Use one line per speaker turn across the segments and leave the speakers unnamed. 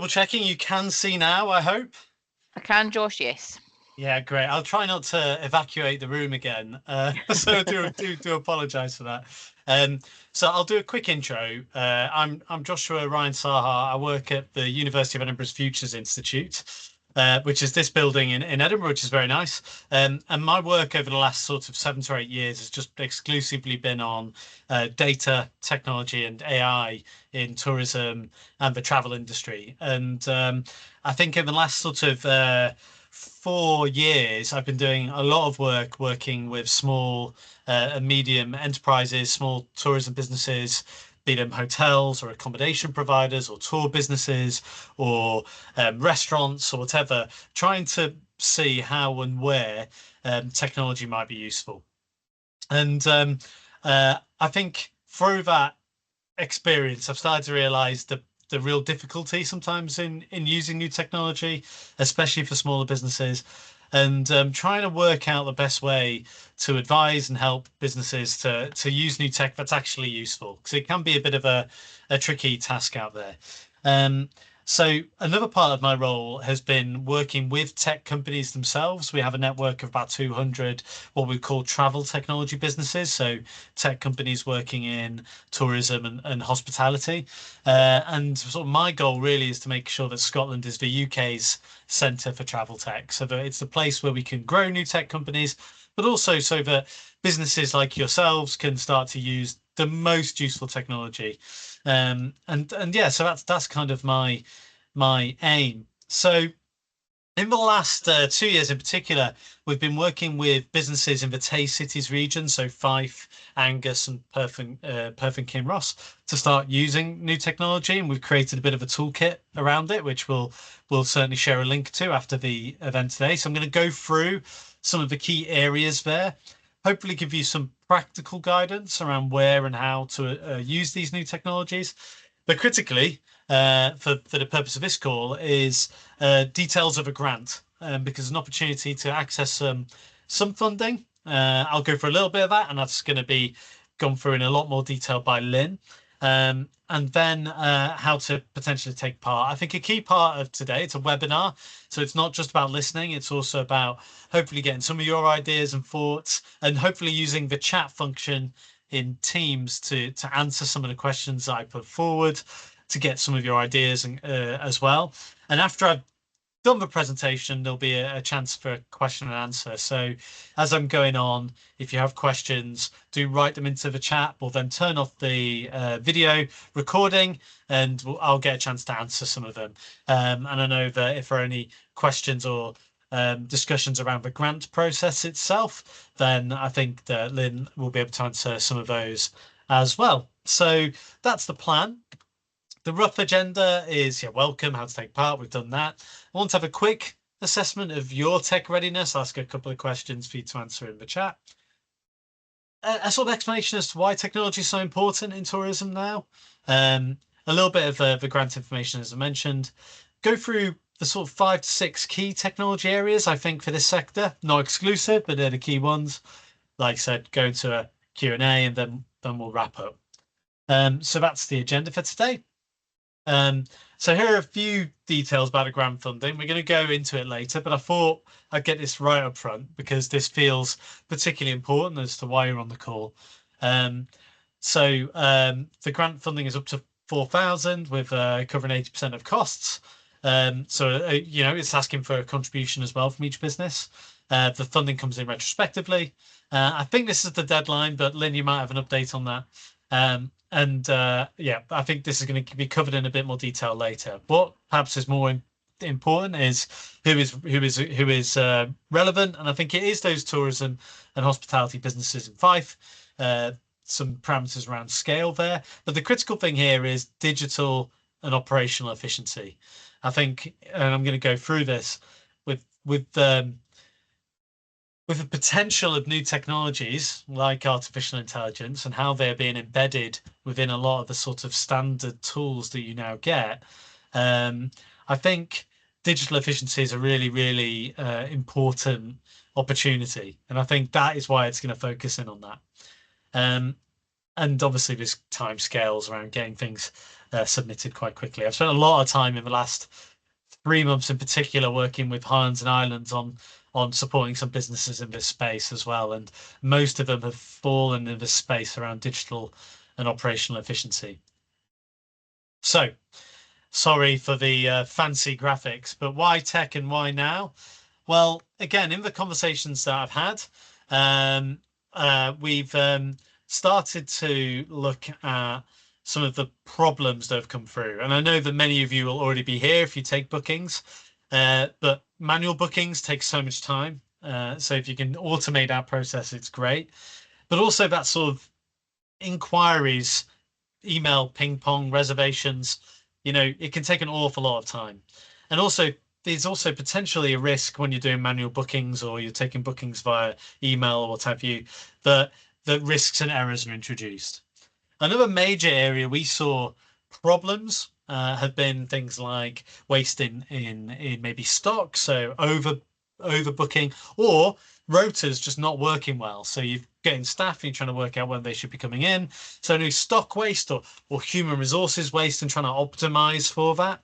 Double checking, you can see now, I hope.
I can, Josh, yes.
Yeah, great. I'll try not to evacuate the room again. So I do apologize for that. Um, so I'll do a quick intro. I'm Joshua Ryan Saha. I work at the University of Edinburgh's Futures Institute, which is this building in Edinburgh, which is very nice. And my work over the last sort of 7 to 8 years has just exclusively been on data, technology, and AI in tourism and the travel industry. And I think in the last sort of 4 years, I've been doing a lot of work working with small and medium enterprises, small tourism businesses, be them hotels or accommodation providers or tour businesses or restaurants or whatever, trying to see how and where technology might be useful. And I think through that experience, I've started to realize the real difficulty sometimes in using new technology, especially for smaller businesses, and trying to work out the best way to advise and help businesses to use new tech that's actually useful, because it can be a bit of a tricky task out there. Um, so another part of my role has been working with tech companies themselves. We have a network of about 200 what we call travel technology businesses. So tech companies working in tourism and hospitality. And sort of my goal really is to make sure that Scotland is the UK's centre for travel tech, so that it's the place where we can grow new tech companies, but also so that businesses like yourselves can start to use the most useful technology. And yeah, so that's kind of my aim. So in the last 2 years in particular, we've been working with businesses in the Tay Cities region, so Fife, Angus, and Perth and Kinross, to start using new technology. And we've created a bit of a toolkit around it, which we'll certainly share a link to after the event today. So I'm going to go through some of the key areas there, hopefully give you some practical guidance around where and how to use these new technologies. But critically, for the purpose of this call, is details of a grant, because an opportunity to access some funding. I'll go for a little bit of that, and that's going to be gone through in a lot more detail by Lynn. And then how to potentially take part. I think a key part of today, it's a webinar, so it's not just about listening, it's also about hopefully getting some of your ideas and thoughts, and hopefully using the chat function in Teams to answer some of the questions that I put forward, to get some of your ideas as well. And after I've done the presentation, there'll be a chance for a question and answer. So as I'm going on, if you have questions, do write them into the chat. We'll then turn off the video recording, and I'll get a chance to answer some of them. And I know that if there are any questions or discussions around the grant process itself, then I think that Lynn will be able to answer some of those as well. So that's the plan. The rough agenda is, yeah, welcome, how to take part. We've done that. I want to have a quick assessment of your tech readiness, ask a couple of questions for you to answer in the chat. A sort of explanation as to why technology is so important in tourism now. A little bit of the grant information, as I mentioned. Go through the sort of 5 to 6 key technology areas, I think, for this sector. Not exclusive, but they're the key ones. Like I said, go into a Q&A, and then we'll wrap up. So that's the agenda for today. So here are a few details about the grant funding. We're going to go into it later, but I thought I'd get this right up front because this feels particularly important as to why you're on the call. The grant funding is up to 4,000 with covering 80% of costs. It's asking for a contribution as well from each business. The funding comes in retrospectively. I think this is the deadline, but Lynn, you might have an update on that. I think this is going to be covered in a bit more detail later. What perhaps is more important is who is relevant, and I think it is those tourism and hospitality businesses in Fife. Some parameters around scale there, but the critical thing here is digital and operational efficiency. I think, and I'm going to go through this with the potential of new technologies like artificial intelligence and how they're being embedded within a lot of the sort of standard tools that you now get, I think digital efficiency is a really, really important opportunity. And I think that is why it's going to focus in on that. And obviously, there's time scales around getting things submitted quite quickly. I've spent a lot of time in the last 3 months in particular working with Highlands and Islands on supporting some businesses in this space as well, and most of them have fallen in this space around digital and operational efficiency. So, sorry for the fancy graphics, but why tech and why now? Well, again, in the conversations that I've had, we've started to look at some of the problems that have come through. And I know that many of you will already be here if you take bookings, but manual bookings take so much time. So if you can automate that process, it's great. But also that sort of inquiries, email, ping pong, reservations, it can take an awful lot of time. And also, there's also potentially a risk when you're doing manual bookings or you're taking bookings via email or what have you, that risks and errors are introduced. Another major area we saw problems have been things like waste in maybe stock, so overbooking, or rotors just not working well. So you're getting staff and you're trying to work out when they should be coming in. So new stock waste or human resources waste and trying to optimize for that.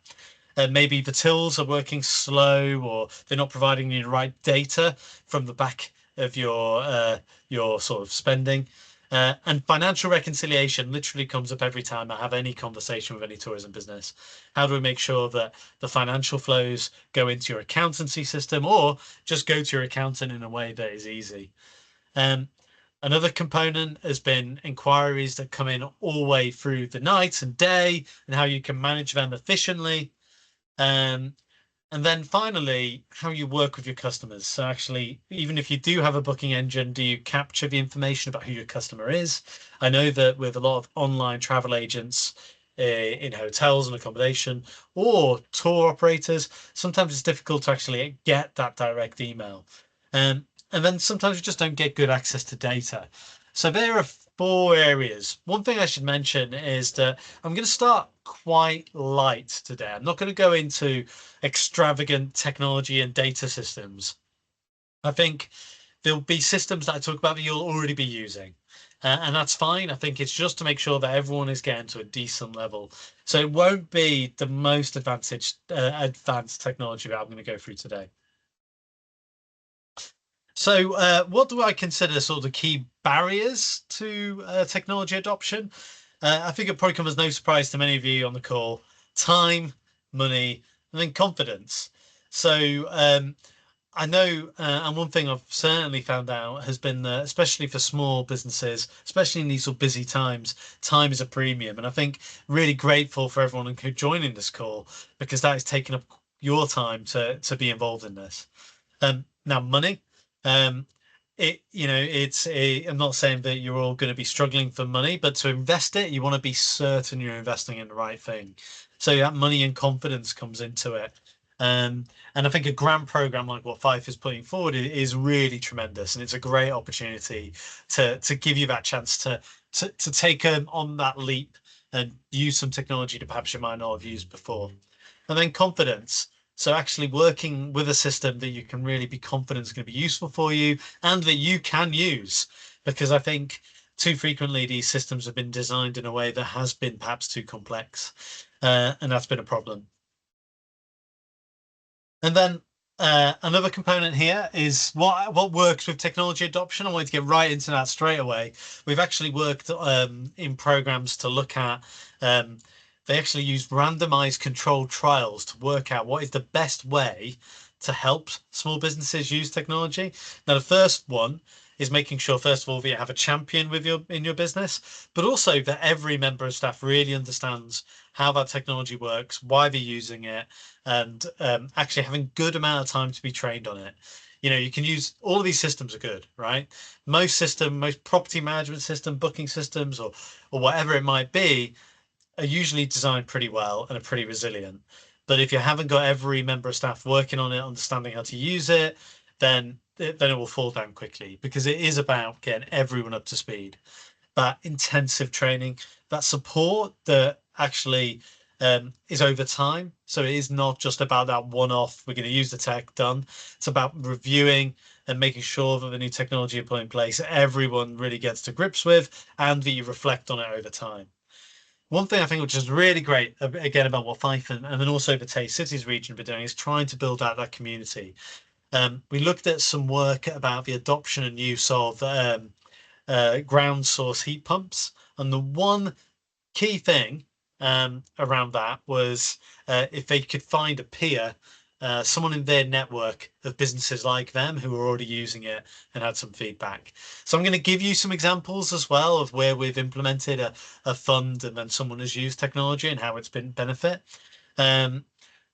Maybe the tills are working slow or they're not providing you the right data from the back of your sort of spending. And financial reconciliation literally comes up every time I have any conversation with any tourism business. How do we make sure that the financial flows go into your accountancy system or just go to your accountant in a way that is easy? Another component has been inquiries that come in all the way through the night and day and how you can manage them efficiently. And then finally, how you work with your customers. So actually, even if you do have a booking engine, do you capture the information about who your customer is? I know that with a lot of online travel agents in hotels and accommodation or tour operators, sometimes it's difficult to actually get that direct email. And then sometimes you just don't get good access to data. So there are 4 areas. One thing I should mention is that I'm going to start quite light today. I'm not going to go into extravagant technology and data systems. I think there'll be systems that I talk about that you'll already be using. And that's fine. I think it's just to make sure that everyone is getting to a decent level. So it won't be the most advanced technology that I'm going to go through today. So what do I consider sort of the key barriers to technology adoption? I think it probably comes as no surprise to many of you on the call: time, money, and then confidence. So I know, and one thing I've certainly found out has been that, especially for small businesses, especially in these sort of busy times, time is a premium. And I think really grateful for everyone who joining this call because that is taking up your time to be involved in this. Now, money. Um, I'm not saying that you're all going to be struggling for money, but to invest it, you want to be certain you're investing in the right thing. So that money and confidence comes into it. And I think a grant program like what Fife is putting forward is really tremendous, and it's a great opportunity to give you that chance to take on that leap and use some technology that perhaps you might not have used before. And then confidence. So actually working with a system that you can really be confident is going to be useful for you and that you can use, because I think too frequently these systems have been designed in a way that has been perhaps too complex, and that's been a problem. And then another component here is what works with technology adoption. I wanted to get right into that straight away. We've actually worked in programs to look at they actually use randomized controlled trials to work out what is the best way to help small businesses use technology. Now, the first one is making sure, first of all, that you have a champion in your business, but also that every member of staff really understands how that technology works, why they're using it, and actually having good amount of time to be trained on it. You can use all of these systems are good, right? Most property management system, booking systems, or whatever it might be, are usually designed pretty well and are pretty resilient. But if you haven't got every member of staff working on it, understanding how to use it, then it will fall down quickly, because it is about getting everyone up to speed. That intensive training, that support that actually is over time. So it is not just about that one-off, we're going to use the tech, done. It's about reviewing and making sure that the new technology you put in place, everyone really gets to grips with, and that you reflect on it over time. one thing I think which is really great, again, about what Fife and then also the Tay Cities region have been doing is trying to build out that community. We looked at some work about the adoption and use of ground source heat pumps. And the one key thing around that was if they could find a peer, someone in their network of businesses like them who were already using it and had some feedback. So I'm going to give you some examples as well of where we've implemented a fund and then someone has used technology and how it's been benefit.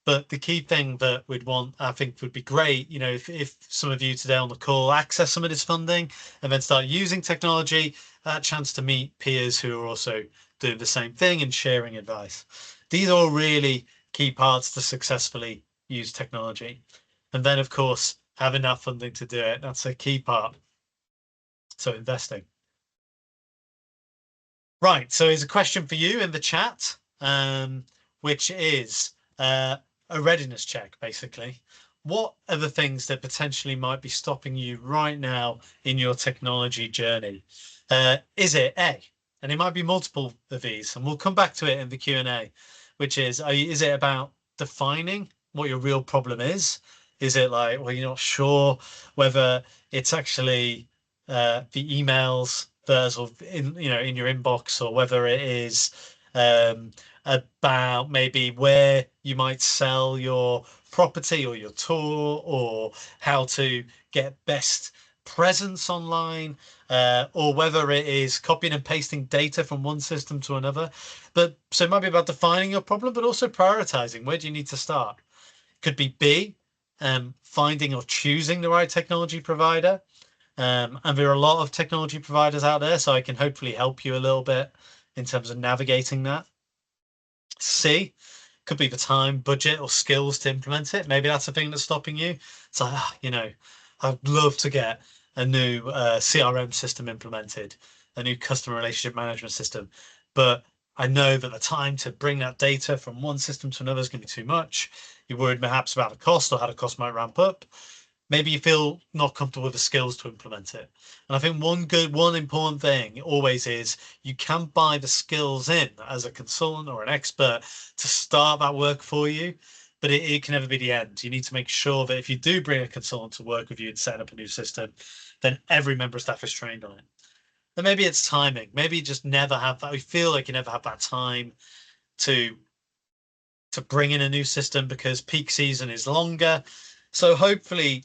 But the key thing that we'd want, I think, would be great, if some of you today on the call access some of this funding and then start using technology, a chance to meet peers who are also doing the same thing and sharing advice. These are all really key parts to successfully use technology. And then, of course, having that funding to do it, that's a key part. So investing. Right, so here's a question for you in the chat, which is a readiness check, basically. What are the things that potentially might be stopping you right now in your technology journey? Is it A? And it might be multiple of these, and we'll come back to it in the Q&A, which is it about defining what your real problem is? Is it like, well, you're not sure whether it's actually the emails that are sort of in your inbox, or whether it is about maybe where you might sell your property or your tour, or how to get best presence online, or whether it is copying and pasting data from one system to another. But so it might be about defining your problem, but also prioritizing. Where do you need to start? Could be B, finding or choosing the right technology provider. And there are a lot of technology providers out there, so I can hopefully help you a little bit in terms of navigating that. C, could be the time, budget, or skills to implement it. Maybe that's the thing that's stopping you. It's like, I'd love to get a new CRM system implemented, a new customer relationship management system, but I know that the time to bring that data from one system to another is going to be too much. You're worried perhaps about the cost or how the cost might ramp up. Maybe you feel not comfortable with the skills to implement it. And I think one important thing always is you can buy the skills in as a consultant or an expert to start that work for you, but it can never be the end. You need to make sure that if you do bring a consultant to work with you and set up a new system, then every member of staff is trained on it. And maybe it's timing. Maybe you just never have that. We feel like you never have that time to bring in a new system because peak season is longer. So hopefully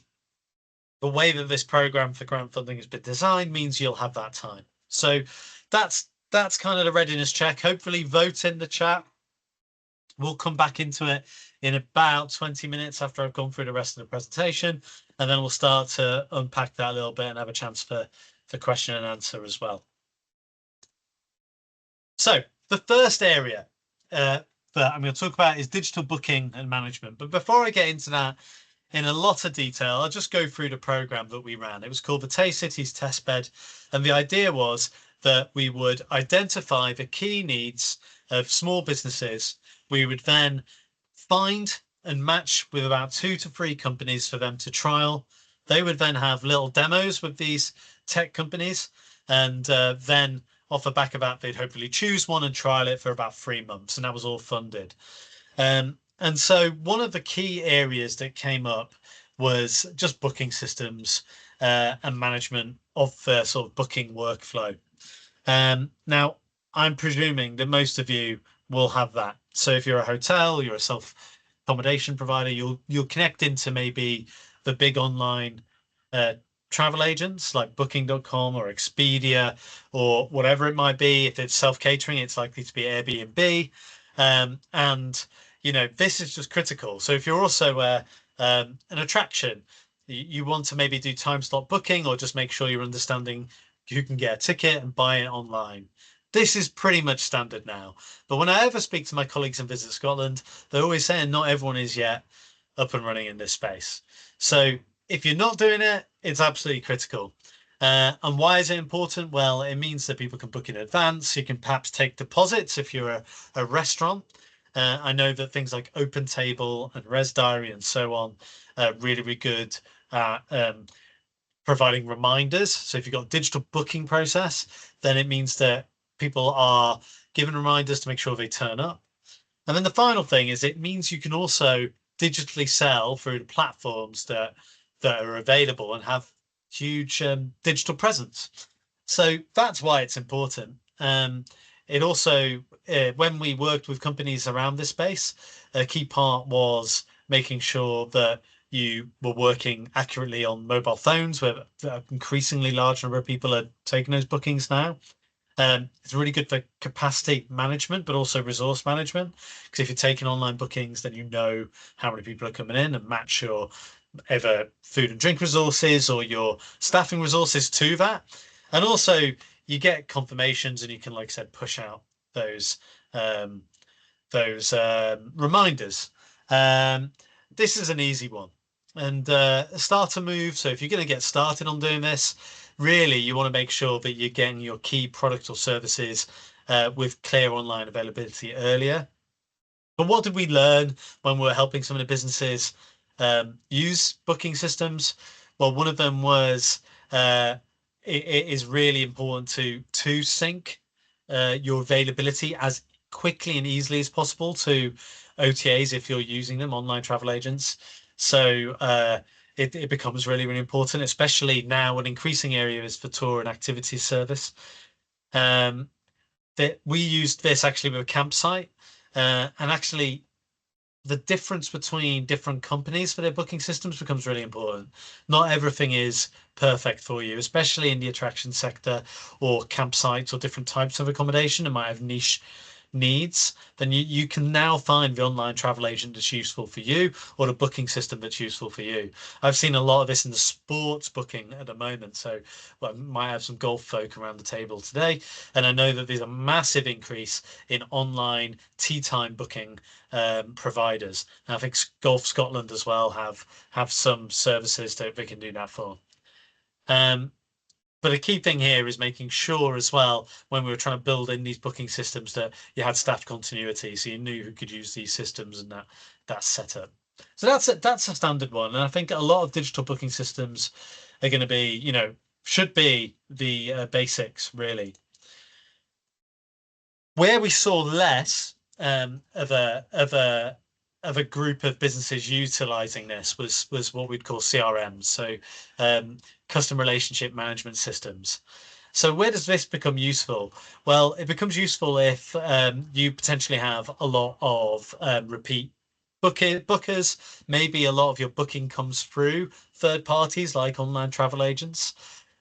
the way that this program for grant funding has been designed means you'll have that time. So that's kind of the readiness check. Hopefully vote in the chat. We'll come back into it in about 20 minutes after I've gone through the rest of the presentation, and then we'll start to unpack that a little bit and have a chance for question and answer as well. So the first area that I'm going to talk about is digital booking and management. But before I get into that in a lot of detail, I'll just go through the program that we ran. It was called the Tay Cities Testbed, and the idea was that we would identify the key needs of small businesses. We would then find and match with about 2 to 3 companies for them to trial. They would then have little demos with these tech companies, and then off the back of that, they'd hopefully choose one and trial it for about 3 months, and that was all funded. And so one of the key areas that came up was just booking systems and management of the sort of booking workflow. Now, I'm presuming that most of you will have that. So if you're a hotel, you're a self-accommodation provider, you'll connect into maybe the big online travel agents like Booking.com or Expedia or whatever it might be. If it's self-catering, it's likely to be Airbnb. And this is just critical. So if you're also an attraction, you want to maybe do time slot booking or just make sure you're understanding you can get a ticket and buy it online. This is pretty much standard now. But when I ever speak to my colleagues in Visit Scotland, they're always saying not everyone is yet up and running in this space. So if you're not doing it, it's absolutely critical. And why is it important? Well, it means that people can book in advance. You can perhaps take deposits if you're a restaurant. I know that things like OpenTable and ResDiary and so on are really, really good at providing reminders. So if you've got a digital booking process, then it means that people are giving reminders to make sure they turn up. And then the final thing is it means you can also digitally sell through the platforms that are available and have huge digital presence. So that's why it's important. It also, when we worked with companies around this space, a key part was making sure that you were working accurately on mobile phones, where an increasingly large number of people are taking those bookings now. It's really good for capacity management, but also resource management. Because if you're taking online bookings, then you know how many people are coming in and match your either food and drink resources or your staffing resources to that. And also you get confirmations and you can, like I said, push out those um, reminders. This is an easy one. And start to move. So if you're going to get started on doing this, really you want to make sure that you're getting your key product or services with clear online availability earlier. But what did we learn when we were helping some of the businesses use booking systems? Well, one of them was it is really important to sync your availability as quickly and easily as possible to OTAs if you're using them, online travel agents. So it becomes really, really important, especially now an increasing area is for tour and activity service. That we used this actually with a campsite, and actually the difference between different companies for their booking systems becomes really important. Not everything is perfect for you, especially in the attraction sector or campsites or different types of accommodation. It might have niche needs. Then you can now find the online travel agent that's useful for you or the booking system that's useful for you. I've seen a lot of this in the sports booking at the moment. So well, I might have some golf folk around the table today. And I know that there's a massive increase in online tee time booking providers. And I think Golf Scotland as well have some services that they can do that for. But a key thing here is making sure as well, when we were trying to build in these booking systems, that you had staff continuity, so you knew who could use these systems and that setup. So that's a standard one, and I think a lot of digital booking systems are going to be, should be the basics really. Where we saw less of a group of businesses utilizing this was what we'd call CRMs, so customer relationship management systems. So where does this become useful? Well, it becomes useful if you potentially have a lot of repeat bookers. Maybe a lot of your booking comes through third parties like online travel agents.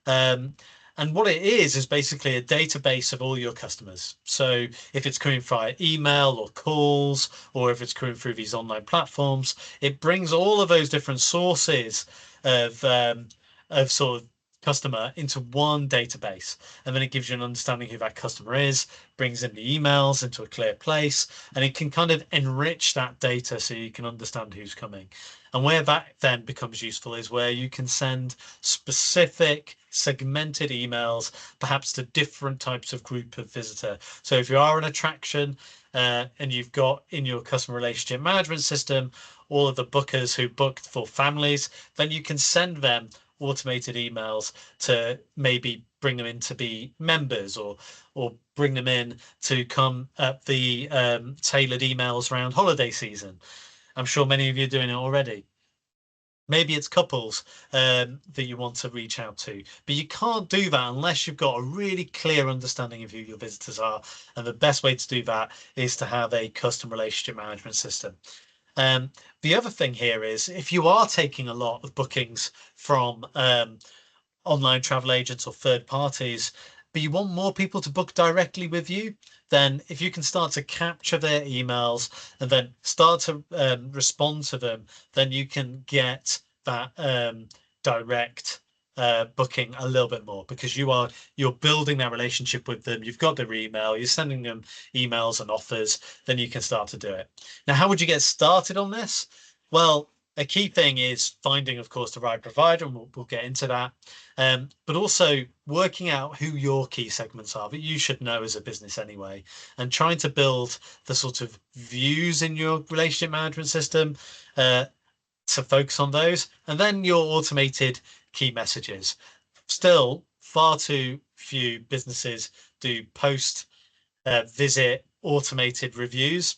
And what it is basically a database of all your customers. So if it's coming via email or calls, or if it's coming through these online platforms, it brings all of those different sources of sort of customer into one database. And then it gives you an understanding who that customer is, brings in the emails into a clear place, and it can kind of enrich that data so you can understand who's coming. And where that then becomes useful is where you can send specific segmented emails, perhaps to different types of group of visitor. So if you are an attraction and you've got in your customer relationship management system all of the bookers who booked for families, then you can send them automated emails to maybe bring them in to be members or bring them in to come at the tailored emails around holiday season. I'm sure many of you are doing it already. Maybe it's couples that you want to reach out to, but you can't do that unless you've got a really clear understanding of who your visitors are. And the best way to do that is to have a custom relationship management system. The other thing here is if you are taking a lot of bookings from online travel agents or third parties, but you want more people to book directly with you, then if you can start to capture their emails and then start to respond to them, then you can get that direct booking a little bit more because you're building that relationship with them. You've got their email, you're sending them emails and offers, then you can start to do it. Now, how would you get started on this? Well, a key thing is finding, of course, the right provider, and we'll get into that. But also working out who your key segments are that you should know as a business anyway, and trying to build the sort of views in your relationship management system to focus on those, and then your automated key messages. Still, far too few businesses do post visit automated reviews,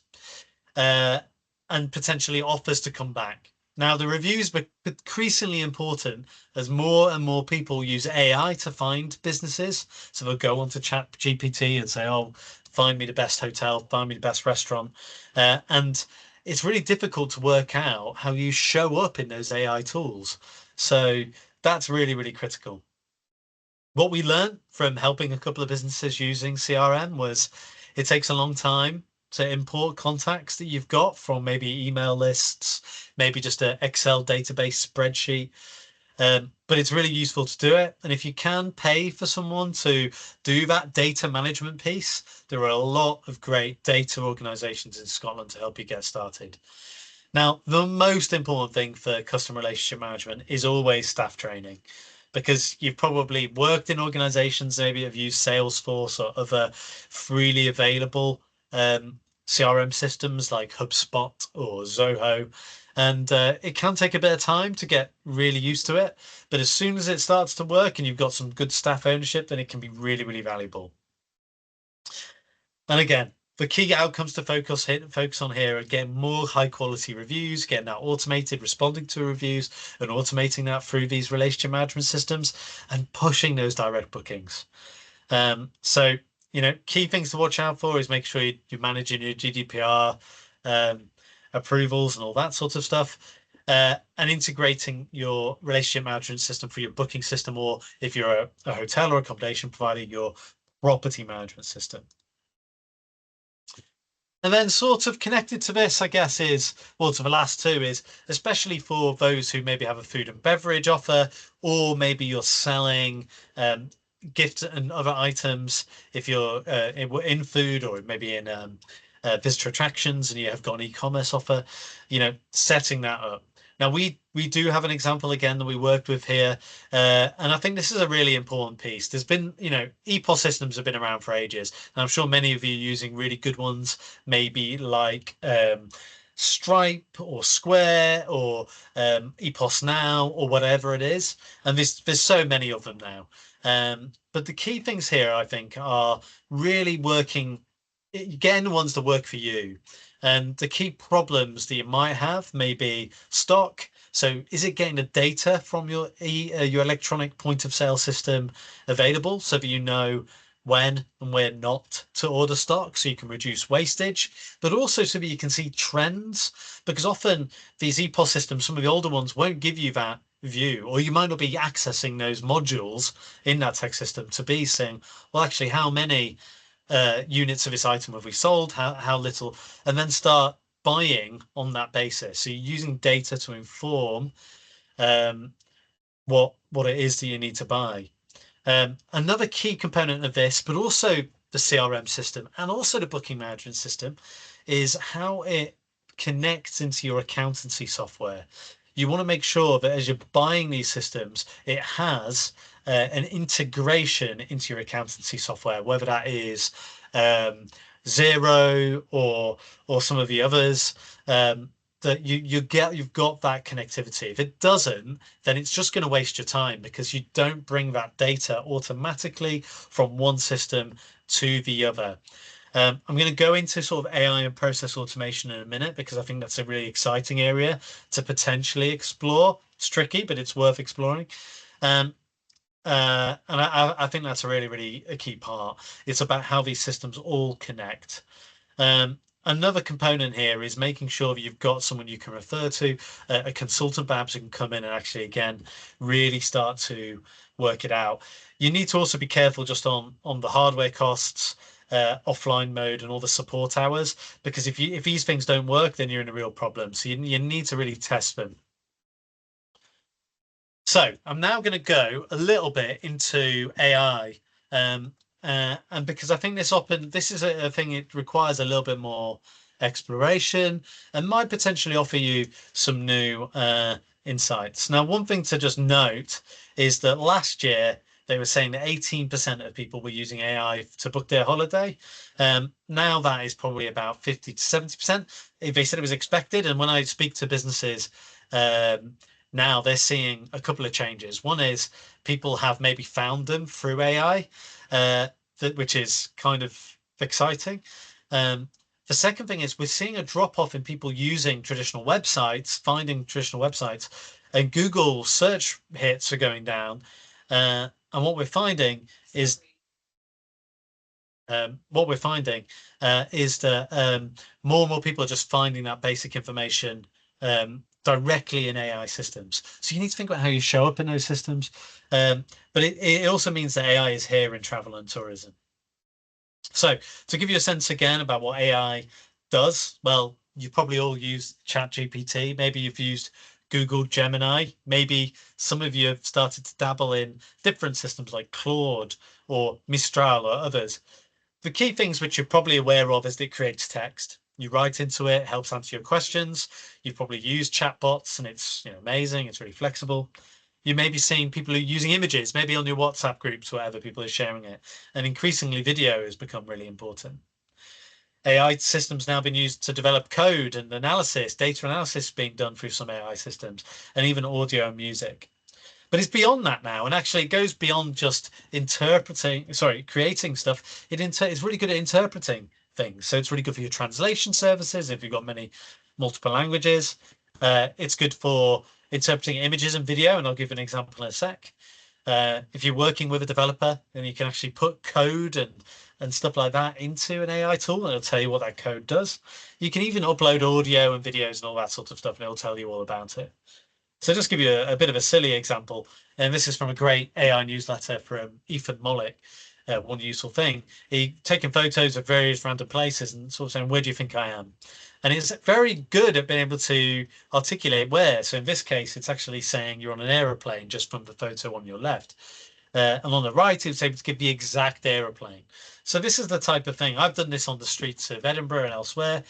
and potentially offers to come back. Now, the reviews become increasingly important as more and more people use AI to find businesses. So they'll go onto ChatGPT and say, "Oh, find me the best hotel, find me the best restaurant," and it's really difficult to work out how you show up in those AI tools. So that's really, really critical. What we learned from helping a couple of businesses using CRM was it takes a long time to import contacts that you've got from maybe email lists, maybe just an Excel database spreadsheet. But it's really useful to do it. And if you can pay for someone to do that data management piece, there are a lot of great data organizations in Scotland to help you get started. Now, the most important thing for customer relationship management is always staff training, because you've probably worked in organizations, maybe have used Salesforce or other freely available CRM systems like HubSpot or Zoho. And it can take a bit of time to get really used to it. But as soon as it starts to work and you've got some good staff ownership, then it can be really, really valuable. And again, the key outcomes to focus on here are getting more high quality reviews, getting that automated, responding to reviews, and automating that through these relationship management systems, and pushing those direct bookings. So, key things to watch out for is make sure you're managing your GDPR approvals and all that sort of stuff. And integrating your relationship management system for your booking system, or if you're a hotel or accommodation provider, your property management system. And then sort of connected to this, I guess, is, well, to the last two is, especially for those who maybe have a food and beverage offer, or maybe you're selling gifts and other items. If you're in food, or maybe in visitor attractions, and you have got an e-commerce offer, setting that up. Now, we do have an example again that we worked with here, and I think this is a really important piece. There's been, EPOS systems have been around for ages, and I'm sure many of you are using really good ones, maybe like Stripe or Square or EPOS Now or whatever it is. And there's so many of them now. But the key things here, I think, are really getting the ones that work for you. And the key problems that you might have may be stock. So is it getting the data from your electronic point of sale system available so that you know when and where not to order stock, so you can reduce wastage, but also so that you can see trends? Because often these EPOS systems, some of the older ones, won't give you that view, or you might not be accessing those modules in that tech system to be saying, well, actually, how many units of this item have we sold, how little, and then start buying on that basis. So you're using data to inform what it is that you need to buy. Another key component of this, but also the CRM system and also the booking management system, is how it connects into your accountancy software. You want to make sure that as you're buying these systems, it has an integration into your accountancy software, whether that is Xero or some of the others, that you've got that connectivity. If it doesn't, then it's just going to waste your time, because you don't bring that data automatically from one system to the other. I'm going to go into sort of AI and process automation in a minute, because I think that's a really exciting area to potentially explore. It's tricky, but it's worth exploring. And I think that's a really a key part. It's about how these systems all connect. Another component here is making sure that you've got someone you can refer to, a consultant perhaps, who can come in and actually, again, really start to work it out. You need to also be careful just on the hardware costs, offline mode, and all the support hours, because if these things don't work, then you're in a real problem. So you need to really test them. So I'm now going to go a little bit into AI, and because I think this is a thing, it requires a little bit more exploration and might potentially offer you some new insights. Now, one thing to just note is that last year they were saying that 18% of people were using AI to book their holiday. Now that is probably about 50 to 70%. They said it was expected, and when I speak to businesses, now they're seeing a couple of changes. One is people have maybe found them through AI, which is kind of exciting. The second thing is we're seeing a drop off in people using traditional websites, finding traditional websites, and Google search hits are going down. And what we're finding is that more and more people are just finding that basic information directly in AI systems. So you need to think about how you show up in those systems. But it also means that AI is here in travel and tourism. So to give you a sense again about what AI does, well, you probably all use ChatGPT. Maybe you've used Google Gemini. Maybe some of you have started to dabble in different systems like Claude or Mistral or others. The key things which you're probably aware of is that it creates text. You write into it, helps answer your questions. You've probably used chatbots and it's amazing. It's really flexible. You may be seeing people who are using images, maybe on your WhatsApp groups, wherever people are sharing it. And increasingly video has become really important. AI systems now been used to develop code and analysis, data analysis being done through some AI systems, and even audio and music. But it's beyond that now, and actually it goes beyond just creating stuff. It's really good at interpreting things. So it's really good for your translation services if you've got multiple languages. It's good for interpreting images and video, and I'll give an example in a sec. If you're working with a developer, then you can actually put code and stuff like that into an AI tool, and it'll tell you what that code does. You can even upload audio and videos and all that sort of stuff, and it'll tell you all about it. So just give you a bit of a silly example, and this is from a great AI newsletter from Ethan Mollick. One useful thing, he taking photos of various random places and sort of saying, where do you think I am? And it's very good at being able to articulate where. So in this case, it's actually saying you're on an aeroplane just from the photo on your left. And on the right, it's able to give the exact aeroplane. So this is the type of thing. I've done this on the streets of Edinburgh and elsewhere,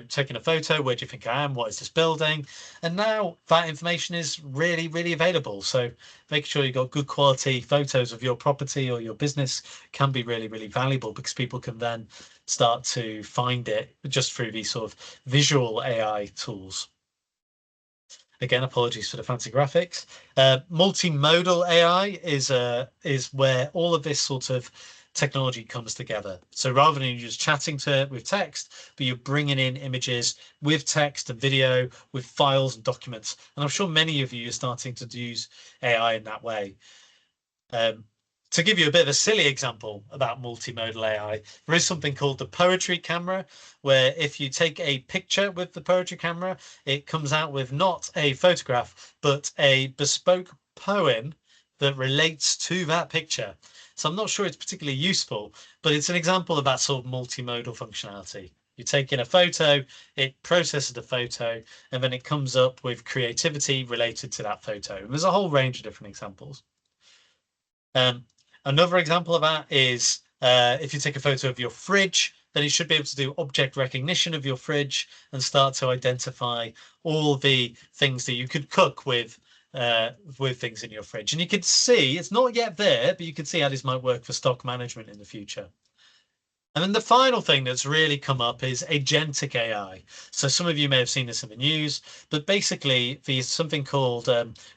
taking a photo. Where do you think I am? What is this building? And now that information is really, really available. So making sure you've got good quality photos of your property or your business can be really, really valuable because people can then start to find it just through these sort of visual AI tools. Again, apologies for the fancy graphics. Multimodal AI is where all of this sort of technology comes together. So rather than you just chatting to it with text, but you're bringing in images with text and video, with files and documents. And I'm sure many of you are starting to use AI in that way. To give you a bit of a silly example about multimodal AI, there is something called the poetry camera, where if you take a picture with the poetry camera, it comes out with not a photograph, but a bespoke poem that relates to that picture. So I'm not sure it's particularly useful, but it's an example of that sort of multimodal functionality. You take in a photo, it processes the photo, and then it comes up with creativity related to that photo. And there's a whole range of different examples. Another example of that is if you take a photo of your fridge, then it should be able to do object recognition of your fridge and start to identify all the things that you could cook with things in your fridge. And you can see, it's not yet there, but you can see how this might work for stock management in the future. And then the final thing that's really come up is agentic AI. So some of you may have seen this in the news, but basically there's something called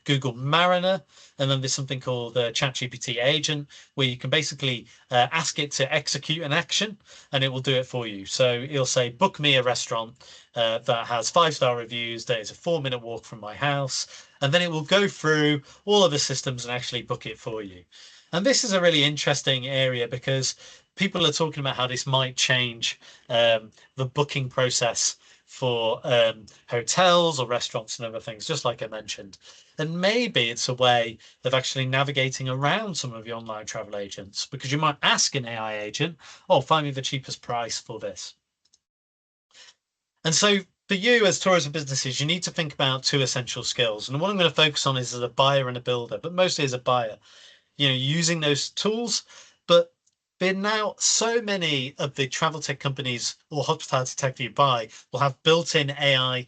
Google Mariner, and then there's something called ChatGPT Agent, where you can basically ask it to execute an action, and it will do it for you. So it'll say, book me a restaurant that has 5-star reviews, that is a 4-minute walk from my house, and then it will go through all of the systems and actually book it for you. And this is a really interesting area because people are talking about how this might change the booking process for hotels or restaurants and other things, just like I mentioned. And maybe it's a way of actually navigating around some of the online travel agents, because you might ask an AI agent, oh, find me the cheapest price for this. And so for you as tourism businesses, you need to think about 2 essential skills. And what I'm going to focus on is as a buyer and a builder, but mostly as a buyer, using those tools. But there now, so many of the travel tech companies or hospitality tech that you buy will have built-in AI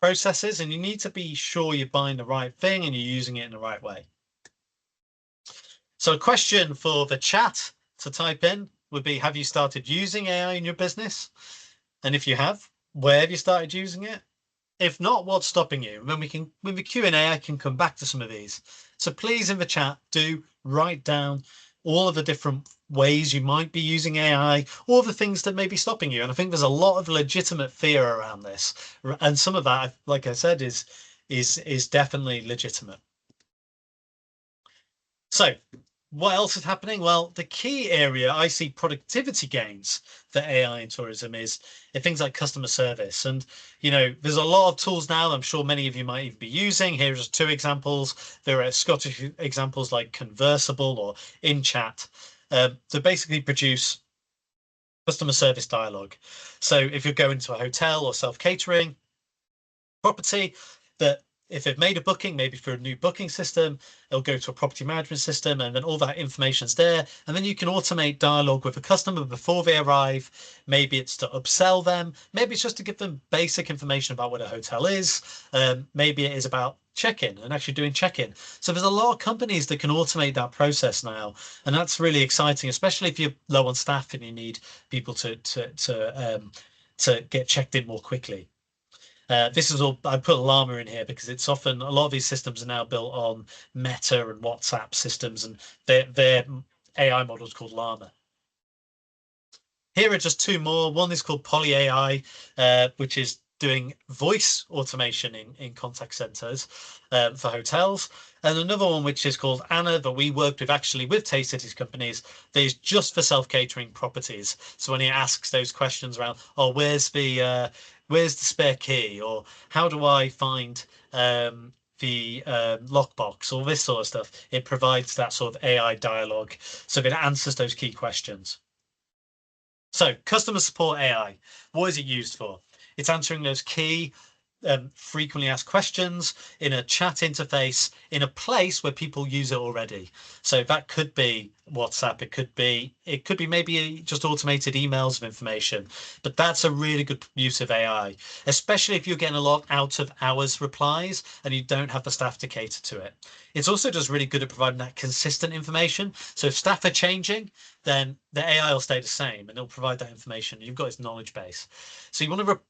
processes, and you need to be sure you're buying the right thing and you're using it in the right way. So a question for the chat to type in would be, have you started using AI in your business? And if you have, where have you started using it? If not, what's stopping you? And then with the Q&A, I can come back to some of these. So please, in the chat, do write down all of the different ways you might be using AI, or the things that may be stopping you. And I think there's a lot of legitimate fear around this, and some of that, like I said, is definitely legitimate. So, what else is happening? Well, the key area I see productivity gains for AI in tourism is in things like customer service. And, there's a lot of tools now I'm sure many of you might even be using. Here are just two examples. There are Scottish examples like Conversable or InChat that basically produce customer service dialogue. So if you're going to a hotel or self-catering property, that if they've made a booking, maybe for a new booking system, it'll go to a property management system, and then all that information's there. And then you can automate dialogue with a customer before they arrive. Maybe it's to upsell them. Maybe it's just to give them basic information about what a hotel is. Maybe it is about check-in and actually doing check-in. So there's a lot of companies that can automate that process now, and that's really exciting, especially if you're low on staff and you need people to get checked in more quickly. This is all, I put Llama in here because it's often, a lot of these systems are now built on Meta and WhatsApp systems, and their AI model is called Llama. Here are just two more. One is called Poly AI, which is doing voice automation in contact centers for hotels. And another one, which is called Anna, that we worked with actually with Taste Cities companies, that is just for self-catering properties. So when he asks those questions around, oh, where's the spare key, or how do I find the lockbox, all this sort of stuff, it provides that sort of AI dialogue. So it answers those key questions. So customer support AI, what is it used for? It's answering those key frequently asked questions in a chat interface in a place where people use it already. So that could be WhatsApp, it could be maybe just automated emails of information, but that's a really good use of AI, especially if you're getting a lot out of hours replies and you don't have the staff to cater to it. It's also just really good at providing that consistent information. So if staff are changing, then the AI will stay the same and it'll provide that information. You've got its knowledge base. So you want to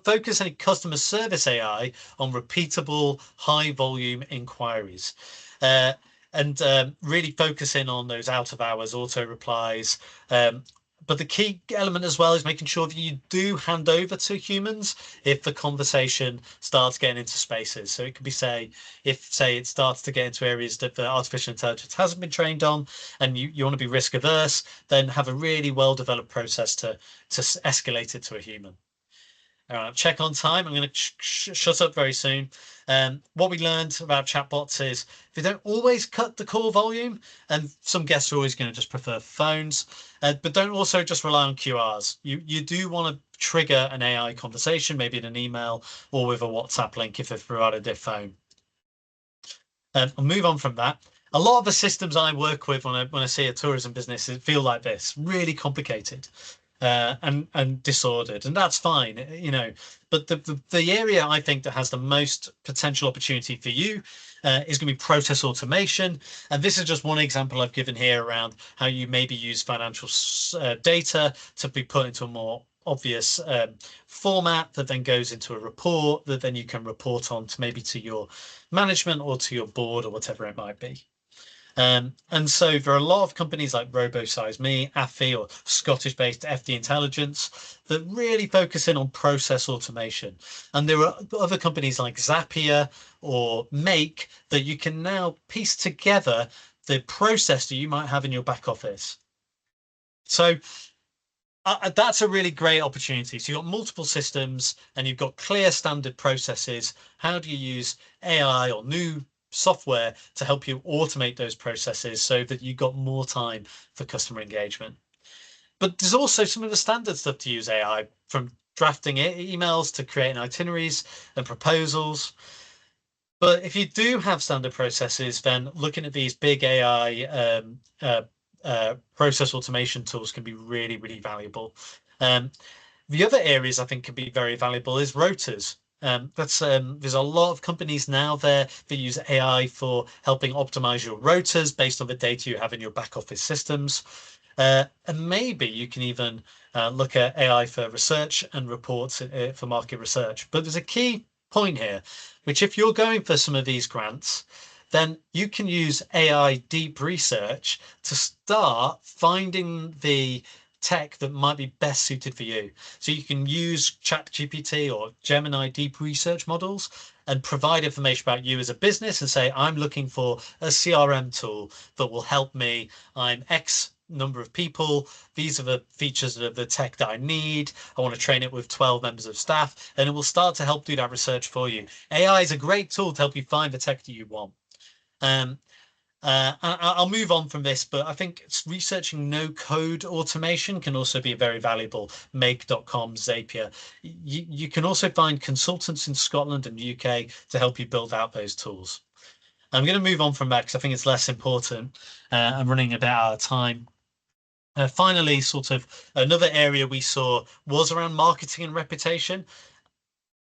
focus any customer service AI on repeatable, high volume inquiries, and really focusing on those out of hours auto replies. But the key element as well is making sure that you do hand over to humans if the conversation starts getting into spaces. So it could be if it starts to get into areas that the artificial intelligence hasn't been trained on, and you want to be risk averse, then have a really well developed process to escalate it to a human. All right, check on time. I'm going to shut up very soon. What we learned about chatbots is they don't always cut the call volume, and some guests are always going to just prefer phones, but don't also just rely on QRs. You do want to trigger an AI conversation, maybe in an email or with a WhatsApp link if they've provided their phone. I'll move on from that. A lot of the systems I work with when I see a tourism business feel like this, really complicated. And disordered, and that's fine, But the area I think that has the most potential opportunity for you is going to be process automation. And this is just one example I've given here around how you maybe use financial data to be put into a more obvious format that then goes into a report that then you can report on to maybe to your management or to your board or whatever it might be. And so there are a lot of companies like RoboSizeMe, AFI, or Scottish-based FD Intelligence that really focus in on process automation. And there are other companies like Zapier or Make that you can now piece together the process that you might have in your back office. So that's a really great opportunity. So you've got multiple systems and you've got clear standard processes. How do you use AI or new software to help you automate those processes so that you've got more time for customer engagement? But there's also some of the standard stuff to use AI, from drafting emails to creating itineraries and proposals. But if you do have standard processes, then looking at these big AI process automation tools can be really, really valuable. The other areas I think can be very valuable is rotas. There's a lot of companies now there that use AI for helping optimize your rotas based on the data you have in your back office systems. And maybe you can even look at AI for research and reports for market research. But there's a key point here, which if you're going for some of these grants, then you can use AI deep research to start finding the tech that might be best suited for you. So you can use ChatGPT or Gemini deep research models and provide information about you as a business and say, I'm looking for a CRM tool that will help me. I'm X number of people. These are the features of the tech that I need. I want to train it with 12 members of staff, and it will start to help do that research for you. AI is a great tool to help you find the tech that you want. I'll move on from this, but I think researching no code automation can also be very valuable. Make.com, Zapier. You can also find consultants in Scotland and UK to help you build out those tools. I'm going to move on from that because I think it's less important. I'm running a bit out of time. Finally, sort of another area we saw was around marketing and reputation.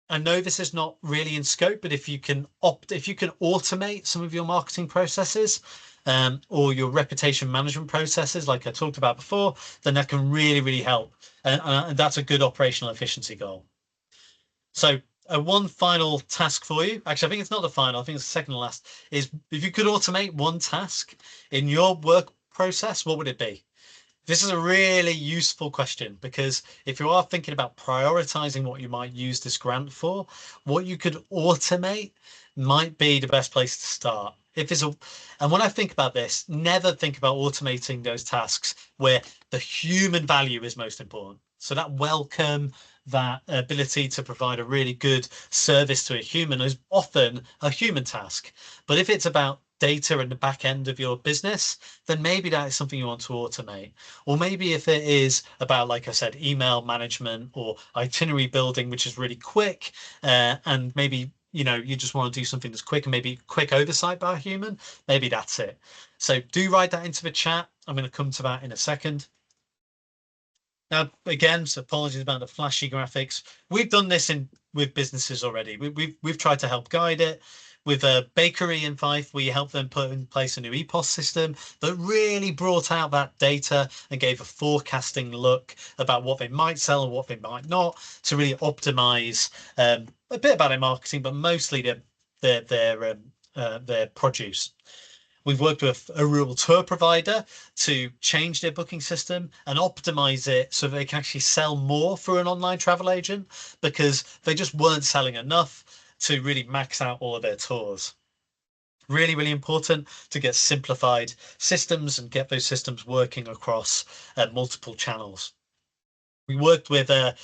I know this is not really in scope, but if you can automate some of your marketing processes or your reputation management processes, like I talked about before, then that can really, really help. And that's a good operational efficiency goal. So one final task for you. Actually, I think it's not the final. I think it's the second to last. Is if you could automate one task in your work process, what would it be? This is a really useful question because if you are thinking about prioritizing what you might use this grant for, what you could automate might be the best place to start. And when I think about this, never think about automating those tasks where the human value is most important. So that welcome, that ability to provide a really good service to a human is often a human task. But if it's about data in the back end of your business, then maybe that is something you want to automate. Or maybe if it is about, like I said, email management or itinerary building, which is really quick, and maybe you just want to do something that's quick and maybe quick oversight by a human, maybe that's it. So do write that into the chat. I'm going to come to that in a second. Now, again, so apologies about the flashy graphics. We've done this with businesses already. We've tried to help guide it. With a bakery in Fife, we helped them put in place a new EPOS system that really brought out that data and gave a forecasting look about what they might sell and what they might not to really optimize a bit about their marketing, but mostly their produce. We've worked with a rural tour provider to change their booking system and optimize it so they can actually sell more through an online travel agent because they just weren't selling enough to really max out all of their tours. Really, really important to get simplified systems and get those systems working across multiple channels. We worked with a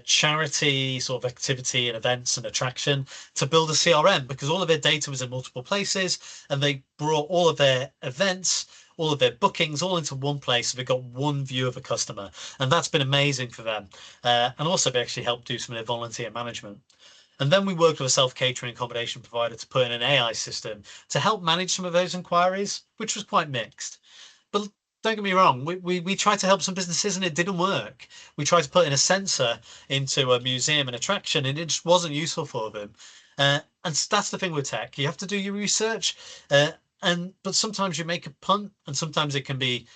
charity sort of activity and events and attraction to build a CRM because all of their data was in multiple places and they brought all of their events, all of their bookings all into one place. So they got one view of a customer and that's been amazing for them. And also they actually helped do some of their volunteer management. And then we worked with a self-catering accommodation provider to put in an AI system to help manage some of those inquiries, which was quite mixed. But don't get me wrong, we tried to help some businesses and it didn't work. We tried to put in a sensor into a museum and attraction and it just wasn't useful for them. And that's the thing with tech. You have to do your research, but sometimes you make a punt and sometimes it can be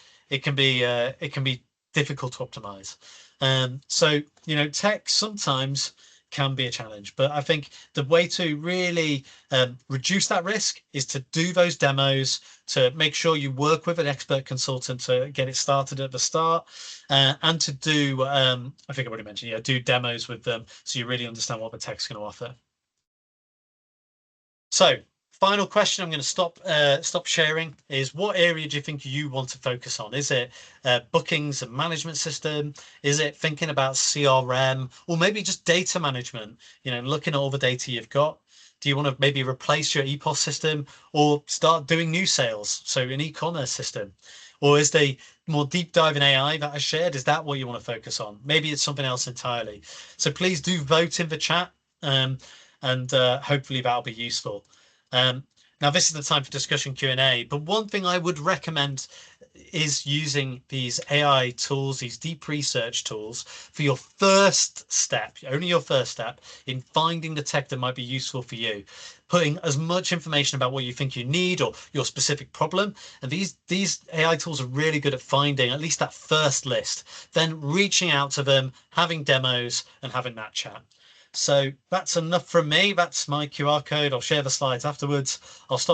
difficult to optimize. So, tech sometimes can be a challenge, but I think the way to really reduce that risk is to do those demos, to make sure you work with an expert consultant to get it started at the start, and to do, I think I already mentioned, do demos with them so you really understand what the tech's going to offer. So final question, I'm going to stop sharing, is what area do you think you want to focus on? Is it bookings and management system? Is it thinking about CRM or maybe just data management? Looking at all the data you've got. Do you want to maybe replace your EPOS system or start doing new sales? So an e-commerce system, or is the more deep dive in AI that I shared? Is that what you want to focus on? Maybe it's something else entirely. So please do vote in the chat, and hopefully that'll be useful. Now this is the time for discussion Q&A, but one thing I would recommend is using these AI tools, these deep research tools for your first step, only your first step in finding the tech that might be useful for you, putting as much information about what you think you need or your specific problem. And these AI tools are really good at finding at least that first list, then reaching out to them, having demos and having that chat. So that's enough from me. That's my QR code. I'll share the slides afterwards. I'll stop